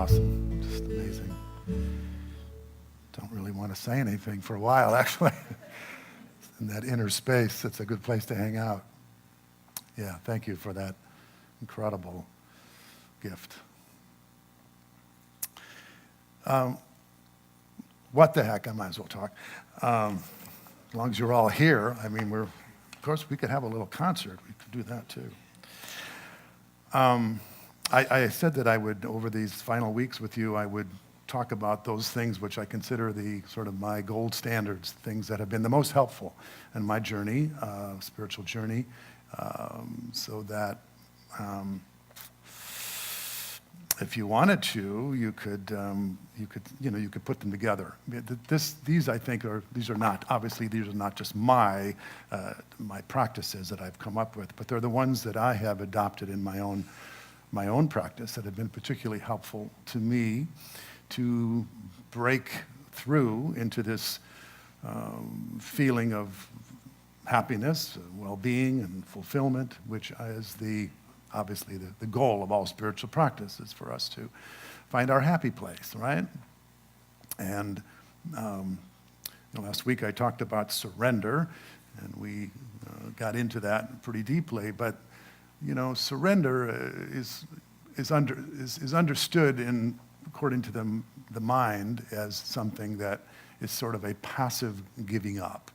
awesome, just amazing. Don't really want to say anything for a while, actually. In that inner space, it's a good place to hang out. Yeah, thank you for that incredible gift. What the heck, I might as well talk. As long as you're all here, I mean, of course, we could have a little concert. We could do that too. I said that I would, over these final weeks with you, I would talk about those things which I consider the sort of my gold standards, things that have been the most helpful in my journey, spiritual journey, so that if you wanted to, you could put them together. These I think these are not just my practices that I've come up with, but they're the ones that I have adopted in my own practice that have been particularly helpful to me to break through into this feeling of happiness, well-being, and fulfillment, which is obviously the goal of all spiritual practice is for us to find our happy place, right? And last week I talked about surrender, and we got into that pretty deeply. But surrender is understood according to the mind as something that is sort of a passive giving up.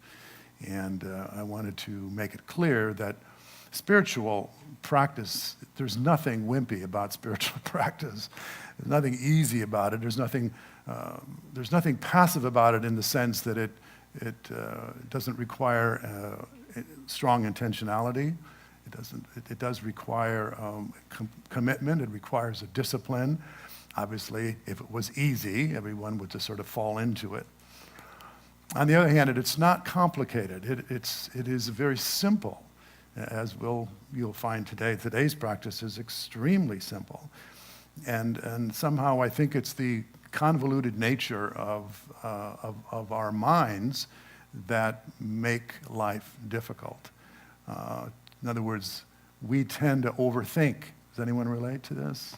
And I wanted to make it clear that spiritual practice, there's nothing wimpy about spiritual practice. There's nothing easy about it. There's nothing passive about it in the sense that it doesn't require strong intentionality. It does require commitment. It requires a discipline. Obviously, if it was easy, everyone would just sort of fall into it. On the other hand, it's not complicated. It is very simple. As you'll find today, today's practice is extremely simple. And somehow I think it's the convoluted nature of our minds that make life difficult. In other words, we tend to overthink. Does anyone relate to this?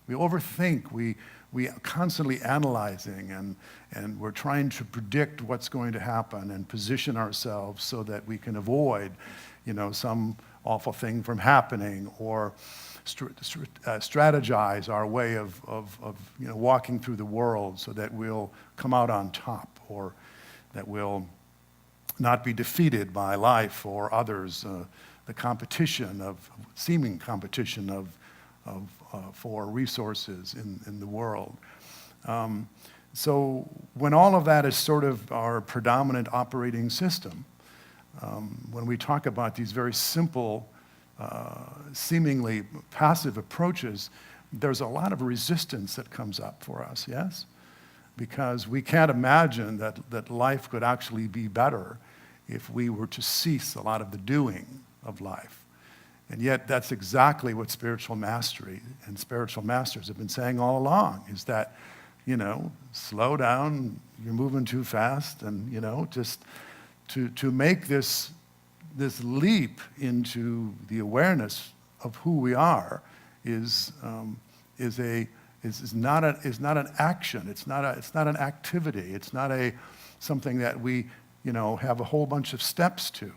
We overthink. We constantly analyzing, and we're trying to predict what's going to happen and position ourselves so that we can avoid some awful thing from happening, or strategize our way of walking through the world so that we'll come out on top, or that we'll not be defeated by life or others, the seeming competition for resources in the world. So when all of that is sort of our predominant operating system, when we talk about these very simple, seemingly passive approaches, there's a lot of resistance that comes up for us, yes? Because we can't imagine that life could actually be better if we were to cease a lot of the doing of life. And yet that's exactly what spiritual mastery and spiritual masters have been saying all along, is that, slow down, you're moving too fast, and, just to make this leap into the awareness of who we are is not an action. It's not an activity. It's not something that we have a whole bunch of steps to.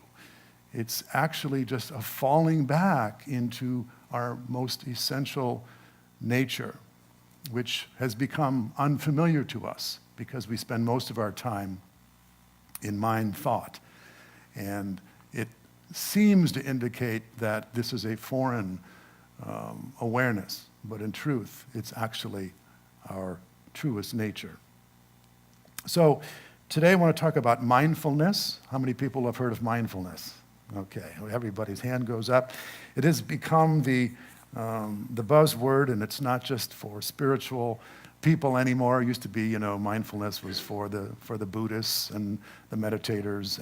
It's actually just a falling back into our most essential nature, which has become unfamiliar to us because we spend most of our time in mind thought. And it seems to indicate that this is a foreign awareness, but in truth, it's actually our truest nature. So today I want to talk about mindfulness. How many people have heard of mindfulness? Okay, everybody's hand goes up. It has become the buzzword, and it's not just for spiritual people anymore. It used to be, mindfulness was for the Buddhists and the meditators,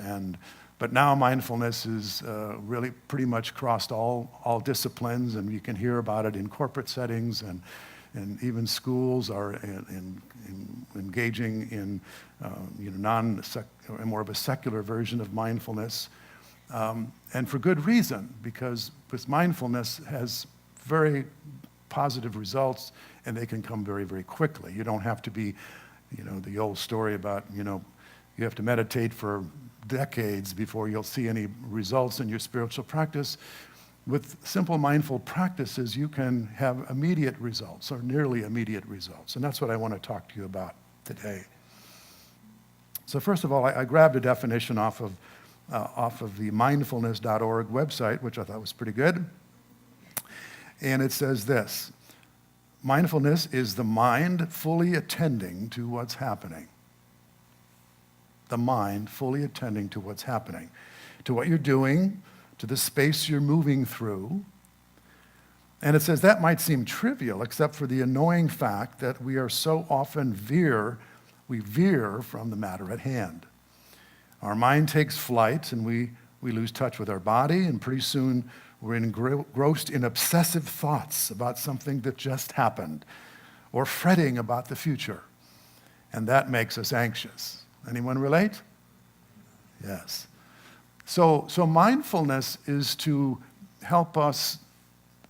but now mindfulness is really pretty much crossed all disciplines, and you can hear about it in corporate settings, and even schools are engaging in more of a secular version of mindfulness. And for good reason, because mindfulness has very positive results, and they can come very, very quickly. You don't have to be, the old story about, you have to meditate for decades before you'll see any results in your spiritual practice. With simple mindful practices, you can have immediate results, or nearly immediate results. And that's what I want to talk to you about today. So first of all, I grabbed a definition off of the mindfulness.org website, which I thought was pretty good. And it says this: mindfulness is the mind fully attending to what's happening. The mind fully attending to what's happening, to what you're doing, to the space you're moving through. And it says that might seem trivial, except for the annoying fact that we are so often veer from the matter at hand. Our mind takes flight, and we lose touch with our body, and pretty soon we're engrossed in obsessive thoughts about something that just happened, or fretting about the future. And that makes us anxious. Anyone relate? Yes. So mindfulness is to help us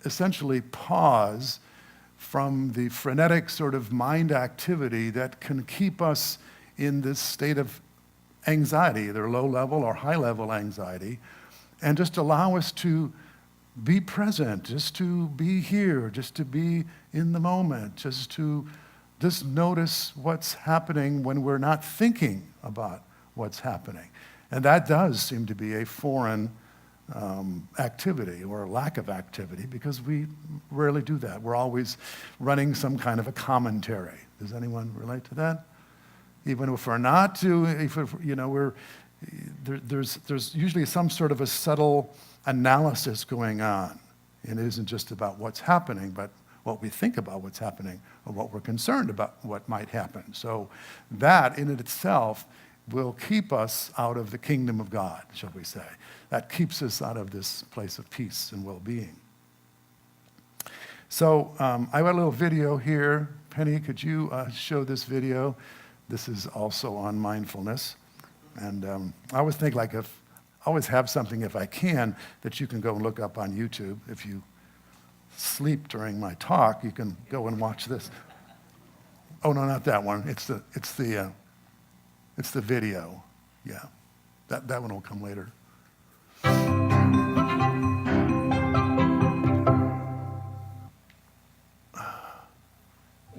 essentially pause from the frenetic sort of mind activity that can keep us in this state of anxiety, either low level or high level anxiety, and just allow us to be present, just to be here, just to be in the moment, just notice what's happening when we're not thinking about what's happening. And that does seem to be a foreign activity or a lack of activity, because we rarely do that. We're always running some kind of a commentary. Does anyone relate to that? Even if we're not there's usually some sort of a subtle analysis going on. And it isn't just about what's happening, but what we think about what's happening, or what we're concerned about what might happen. So that in itself will keep us out of the kingdom of God, shall we say. That keeps us out of this place of peace and well-being. So I got a little video here. Penny, could you show this video? This is also on mindfulness. And I always think I always have something, if I can, that you can go and look up on YouTube. If you sleep during my talk, you can go and watch this. Oh, no, not that one. It's the video. Yeah, that one will come later.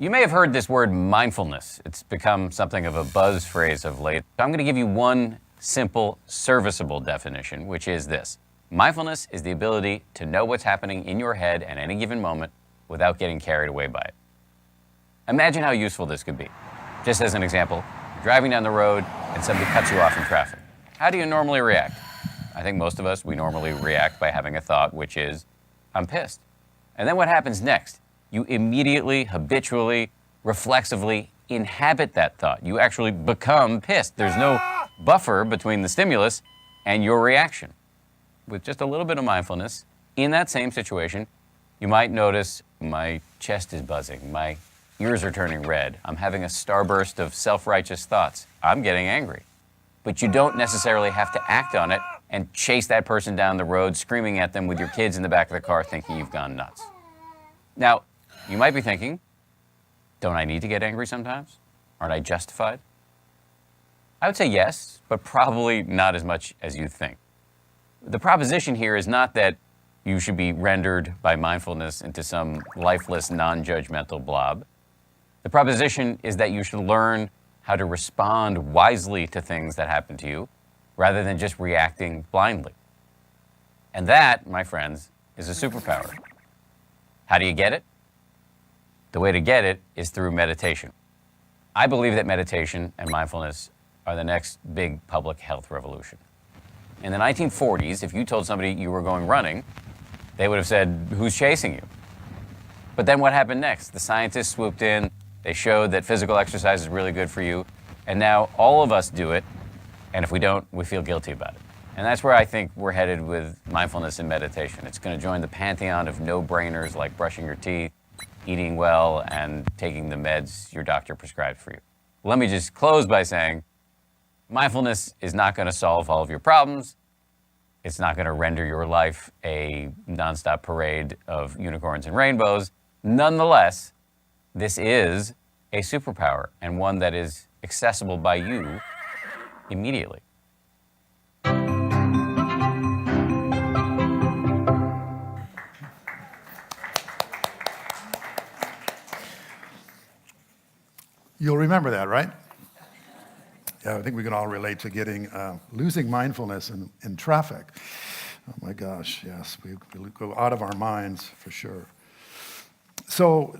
You may have heard this word mindfulness. It's become something of a buzz phrase of late. I'm going to give you one simple, serviceable definition, which is this. Mindfulness is the ability to know what's happening in your head at any given moment without getting carried away by it. Imagine how useful this could be. Just as an example, you're driving down the road and somebody cuts you off in traffic. How do you normally react? I think most of us, we normally react by having a thought, which is, I'm pissed. And then what happens next? You immediately, habitually, reflexively inhabit that thought. You actually become pissed. There's no buffer between the stimulus and your reaction. With just a little bit of mindfulness, in that same situation, you might notice my chest is buzzing, my ears are turning red, I'm having a starburst of self-righteous thoughts, I'm getting angry. But you don't necessarily have to act on it and chase that person down the road, screaming at them with your kids in the back of the car thinking you've gone nuts. Now, you might be thinking, don't I need to get angry sometimes? Aren't I justified? I would say yes, but probably not as much as you think. The proposition here is not that you should be rendered by mindfulness into some lifeless, non-judgmental blob. The proposition is that you should learn how to respond wisely to things that happen to you, rather than just reacting blindly. And that, my friends, is a superpower. How do you get it? The way to get it is through meditation. I believe that meditation and mindfulness are the next big public health revolution. In the 1940s, if you told somebody you were going running, they would have said, who's chasing you? But then what happened next? The scientists swooped in, they showed that physical exercise is really good for you, and now all of us do it, and if we don't, we feel guilty about it. And that's where I think we're headed with mindfulness and meditation. It's going to join the pantheon of no-brainers like brushing your teeth, eating well, and taking the meds your doctor prescribed for you. Let me just close by saying, mindfulness is not going to solve all of your problems. It's not going to render your life a nonstop parade of unicorns and rainbows, Nonetheless, this is a superpower and one that is accessible by you immediately. You'll remember that, right? Yeah, I think we can all relate to losing mindfulness in traffic. Oh my gosh, yes, we go out of our minds for sure. So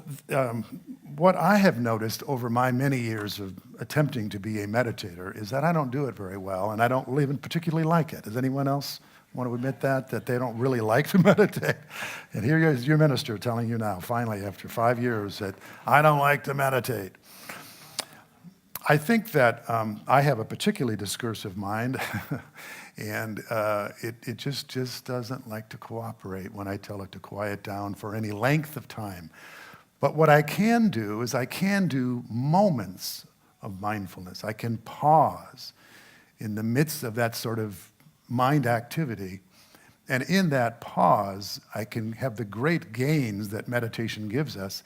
what I have noticed over my many years of attempting to be a meditator is that I don't do it very well, and I don't even particularly like it. Does anyone else want to admit that they don't really like to meditate? And here is your minister telling you now, finally, after 5 years, that I don't like to meditate. I think that I have a particularly discursive mind, and it just doesn't like to cooperate when I tell it to quiet down for any length of time. But what I can do is I can do moments of mindfulness. I can pause in the midst of that sort of mind activity, and in that pause, I can have the great gains that meditation gives us,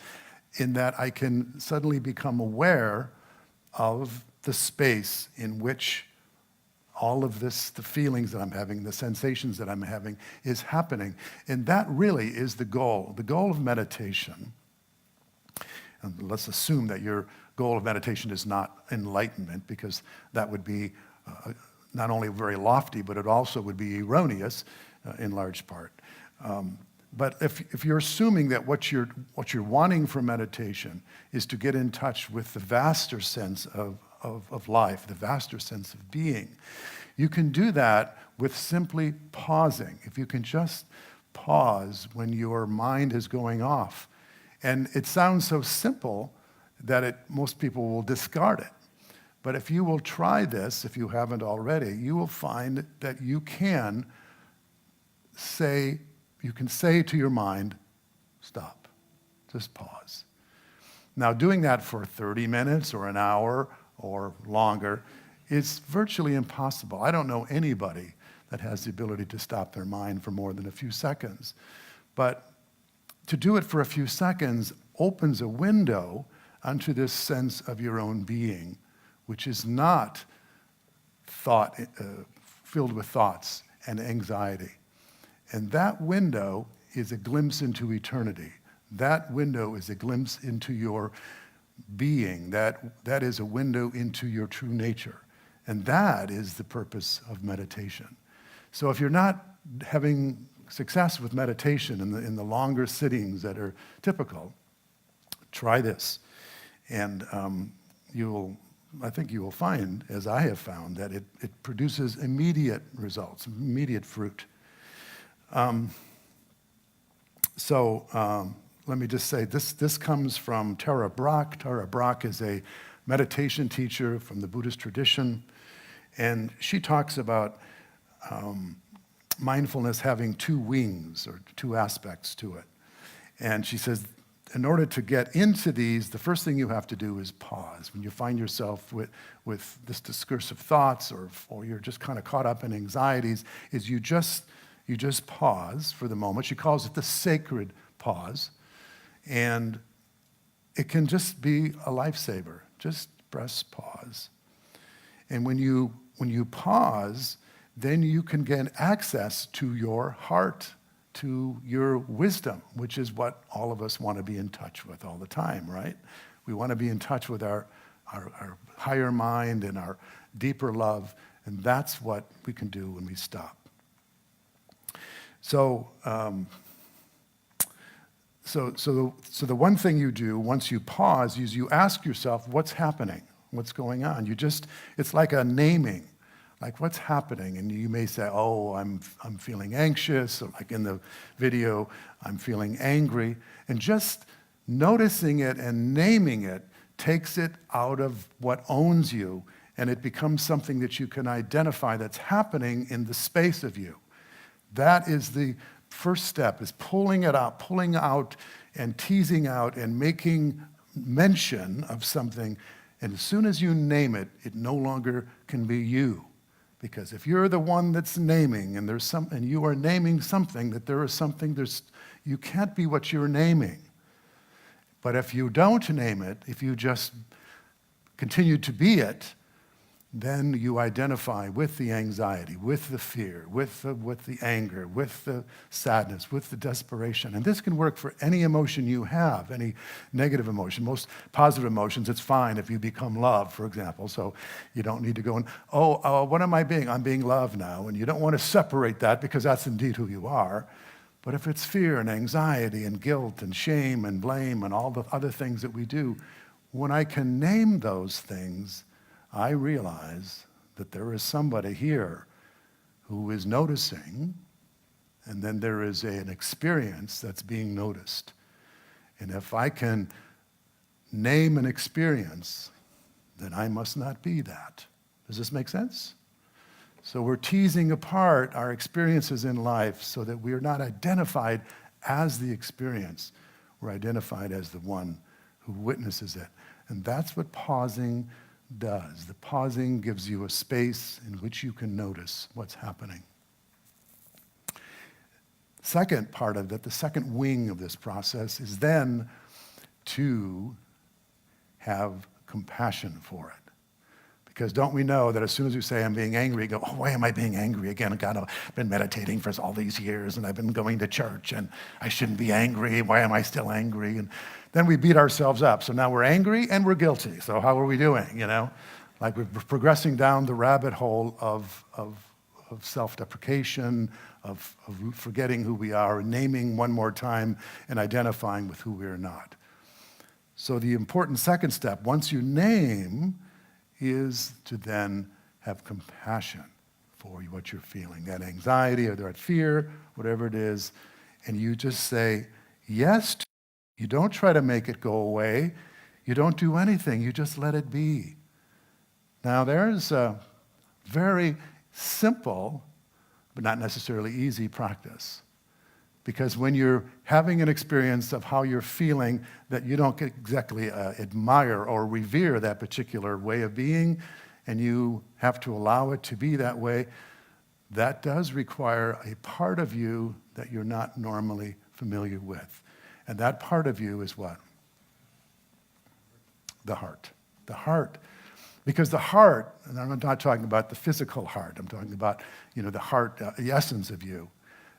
in that I can suddenly become aware of the space in which all of this, the feelings that I'm having, the sensations that I'm having, is happening. And that really is the goal. The goal of meditation, and let's assume that your goal of meditation is not enlightenment, because that would be not only very lofty, but it also would be erroneous in large part. But if you're assuming that what you're wanting from meditation is to get in touch with the vaster sense of life, the vaster sense of being, you can do that with simply pausing. If you can just pause when your mind is going off. And it sounds so simple that most people will discard it. But if you will try this, if you haven't already, you will find that you can say to your mind, stop, just pause. Now, doing that for 30 minutes or an hour or longer is virtually impossible. I don't know anybody that has the ability to stop their mind for more than a few seconds. But to do it for a few seconds opens a window onto this sense of your own being, which is not filled with thoughts and anxiety. And that window is a glimpse into eternity. That window is a glimpse into your being. That is a window into your true nature. And that is the purpose of meditation. So if you're not having success with meditation in the longer sittings that are typical, try this. And I think you will find, as I have found, that it produces immediate results, immediate fruit. Let me just say, this comes from Tara Brach. Tara Brach is a meditation teacher from the Buddhist tradition, and she talks about mindfulness having two wings, or two aspects to it. And she says, in order to get into these, the first thing you have to do is pause. When you find yourself with this discursive thoughts, or you're just kind of caught up in anxieties, is you just pause for the moment. She calls it the sacred pause. And it can just be a lifesaver. Just press pause. And when you pause, then you can get access to your heart, to your wisdom, which is what all of us want to be in touch with all the time, right? We want to be in touch with our higher mind and our deeper love, and that's what we can do when we stop. So the one thing you do once you pause is you ask yourself, what's happening? What's going on? It's like a naming, like what's happening? And you may say, oh, I'm feeling anxious, or like in the video, I'm feeling angry. And just noticing it and naming it takes it out of what owns you, and it becomes something that you can identify that's happening in the space of you. That is the first step, is pulling out and teasing out and making mention of something. And as soon as you name it, it no longer can be you. Because if you're the one that's naming, and you are naming something, that there is something, you can't be what you're naming. But if you don't name it, if you just continue to be it, then you identify with the anxiety, with the fear, with the anger, with the sadness, with the desperation. And this can work for any emotion you have, any negative emotion. Most positive emotions, it's fine if you become love, for example. So you don't need to go and, what am I being? I'm being love now. And you don't want to separate that because that's indeed who you are. But if it's fear and anxiety and guilt and shame and blame and all the other things that we do, when I can name those things, I realize that there is somebody here who is noticing, and then there is an experience that's being noticed. And if I can name an experience, then I must not be that. Does this make sense? So we're teasing apart our experiences in life so that we are not identified as the experience. We're identified as the one who witnesses it. And that's what pausing does. The pausing gives you a space in which you can notice what's happening. Second part of it, the second wing of this process, is then to have compassion for it. Because don't we know that as soon as you say, I'm being angry, you go, why am I being angry again? God, I've been meditating for all these years, and I've been going to church, and I shouldn't be angry. Why am I still angry? And then we beat ourselves up. So now we're angry and we're guilty. So how are we doing, Like we're progressing down the rabbit hole of self-deprecation, of forgetting who we are, and naming one more time and identifying with who we are not. So the important second step, once you name, is to then have compassion for what you're feeling, that anxiety or that fear, whatever it is, and you just say yes to it. You don't try to make it go away. You don't do anything. You just let it be. Now, there's a very simple, but not necessarily easy practice. Because when you're having an experience of how you're feeling that you don't exactly admire or revere that particular way of being, and you have to allow it to be that way, that does require a part of you that you're not normally familiar with. And that part of you is what? The heart. The heart. Because the heart, and I'm not talking about the physical heart, I'm talking about, the heart, the essence of you.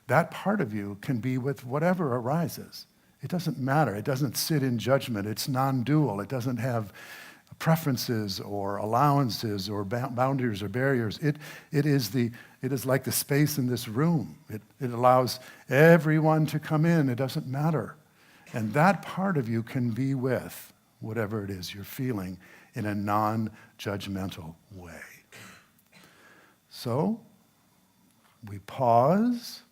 That part of you can be with whatever arises. It doesn't matter. It doesn't sit in judgment. It's non-dual. It doesn't have preferences or allowances or boundaries or barriers. It is like the space in this room. It allows everyone to come in. It doesn't matter. And that part of you can be with whatever it is you're feeling in a non-judgmental way. So we pause.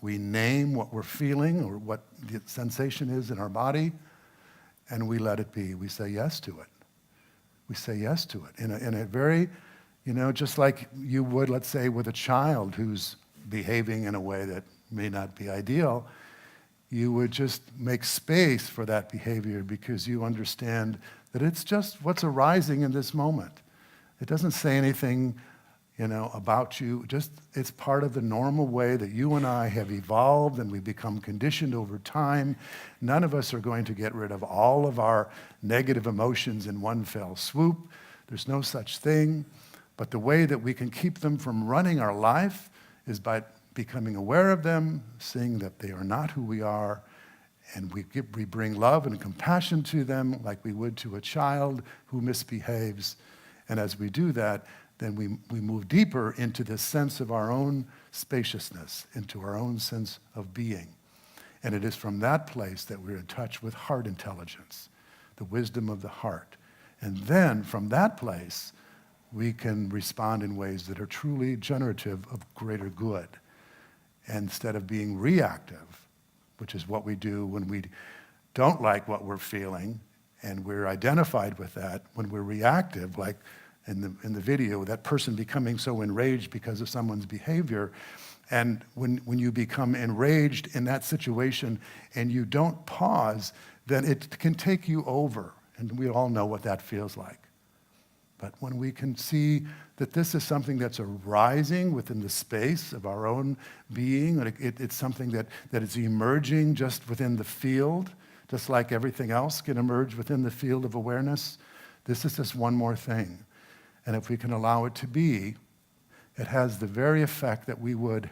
We name what we're feeling or what the sensation is in our body, and we let it be. We say yes to it. We say yes to it in a very, just like you would, let's say, with a child who's behaving in a way that may not be ideal. You would just make space for that behavior because you understand that it's just what's arising in this moment. It doesn't say anything about you. Just, it's part of the normal way that you and I have evolved and we become conditioned over time. None of us are going to get rid of all of our negative emotions in one fell swoop. There's no such thing. But the way that we can keep them from running our life is by becoming aware of them, seeing that they are not who we are, and we bring love and compassion to them like we would to a child who misbehaves. And as we do that, then we move deeper into this sense of our own spaciousness, into our own sense of being. And it is from that place that we're in touch with heart intelligence, the wisdom of the heart. And then from that place, we can respond in ways that are truly generative of greater good. And instead of being reactive, which is what we do when we don't like what we're feeling, and we're identified with that, when we're reactive, like in the video, that person becoming so enraged because of someone's behavior. And when you become enraged in that situation and you don't pause, then it can take you over. And we all know what that feels like. But when we can see that this is something that's arising within the space of our own being, it's something that is emerging just within the field, just like everything else can emerge within the field of awareness, this is just one more thing. And if we can allow it to be, it has the very effect that we would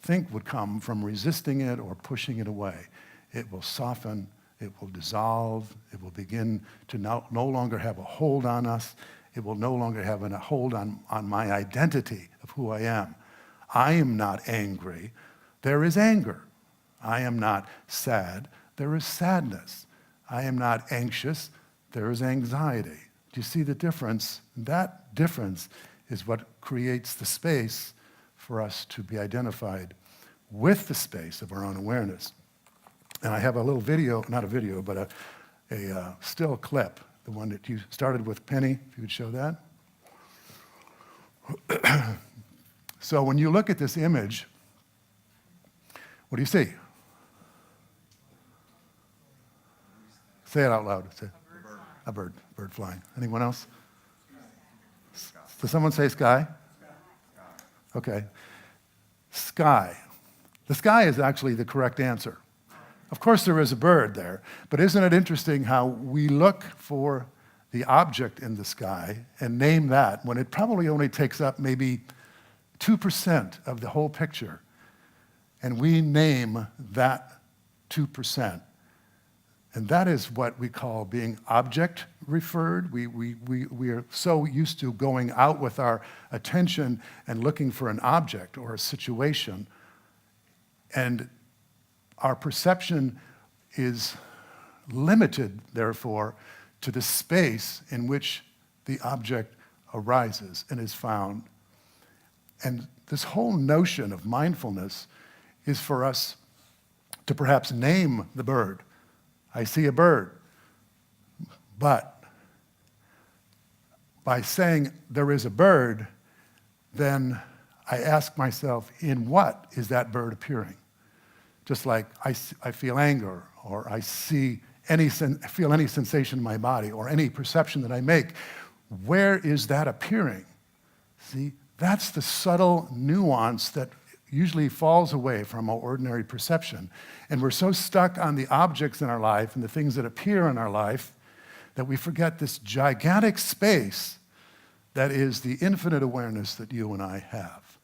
think would come from resisting it or pushing it away. It will soften, it will dissolve, it will begin to no longer have a hold on us. It will no longer have a hold on my identity of who I am. I am not angry. There is anger. I am not sad. There is sadness. I am not anxious. There is anxiety. Do you see the difference? That difference is what creates the space for us to be identified with the space of our own awareness. And I have a little video, not a video, but a still clip, the one that you started with, Penny, if you would show that. So when you look at this image, what do you see? Say it out loud. Say, a bird flying. Anyone else? Does someone say sky? Okay. Sky. The sky is actually the correct answer. Of course there is a bird there, but isn't it interesting how we look for the object in the sky and name that when it probably only takes up maybe 2% of the whole picture, and we name that 2%. And that is what we call being object referred. We are so used to going out with our attention and looking for an object or a situation, and our perception is limited, therefore, to the space in which the object arises and is found. And this whole notion of mindfulness is for us to perhaps name the bird. I see a bird. But by saying there is a bird, then I ask myself, in what is that bird appearing? Just like I feel anger, or I feel any sensation in my body, or any perception that I make. Where is that appearing? See, that's the subtle nuance that usually falls away from our ordinary perception. And we're so stuck on the objects in our life and the things that appear in our life that we forget this gigantic space that is the infinite awareness that you and I have.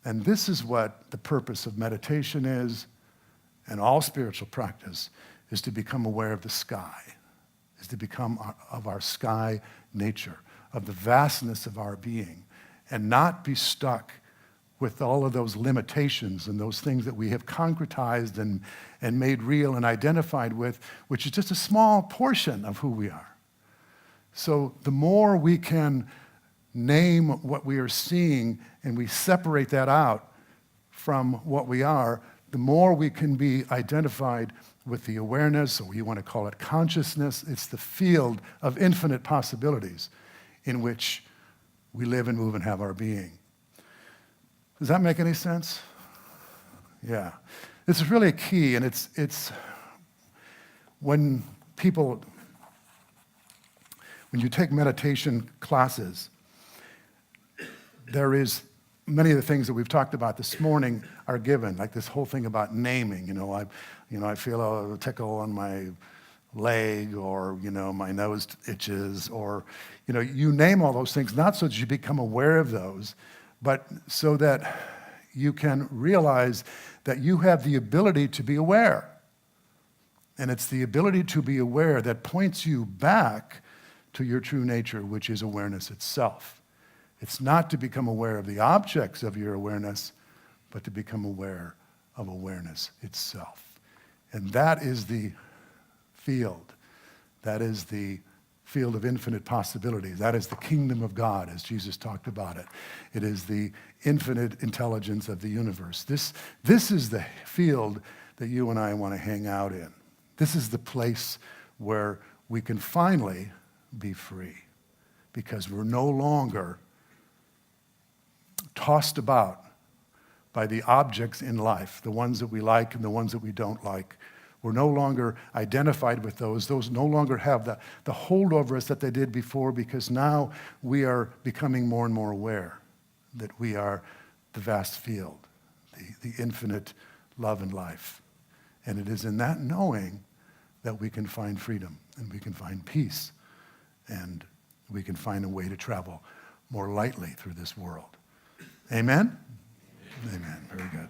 And this is what the purpose of meditation is, and all spiritual practice, is to become aware of the sky, is to become of our sky nature, of the vastness of our being, and not be stuck with all of those limitations and those things that we have concretized and made real and identified with, which is just a small portion of who we are. So the more we can name what we are seeing and we separate that out from what we are, the more we can be identified with the awareness, or you want to call it consciousness. It's the field of infinite possibilities in which we live and move and have our being. Does that make any sense? Yeah. This is really a key, and it's when you take meditation classes, there is many of the things that we've talked about this morning are given, like this whole thing about naming. I feel a tickle on my leg, or my nose itches, or you name all those things, not so that you become aware of those, but so that you can realize that you have the ability to be aware. And it's the ability to be aware that points you back to your true nature, which is awareness itself. It's not to become aware of the objects of your awareness, but to become aware of awareness itself. And that is the field. That is the field of infinite possibilities. That is the kingdom of God, as Jesus talked about it. It is the infinite intelligence of the universe. This is the field that you and I want to hang out in. This is the place where we can finally be free, because we're no longer tossed about by the objects in life, the ones that we like and the ones that we don't like. We're no longer identified with those. Those no longer have the hold over us that they did before, because now we are becoming more and more aware that we are the vast field, the infinite love and life. And it is in that knowing that we can find freedom and we can find peace and we can find a way to travel more lightly through this world. Amen? Amen. Very good.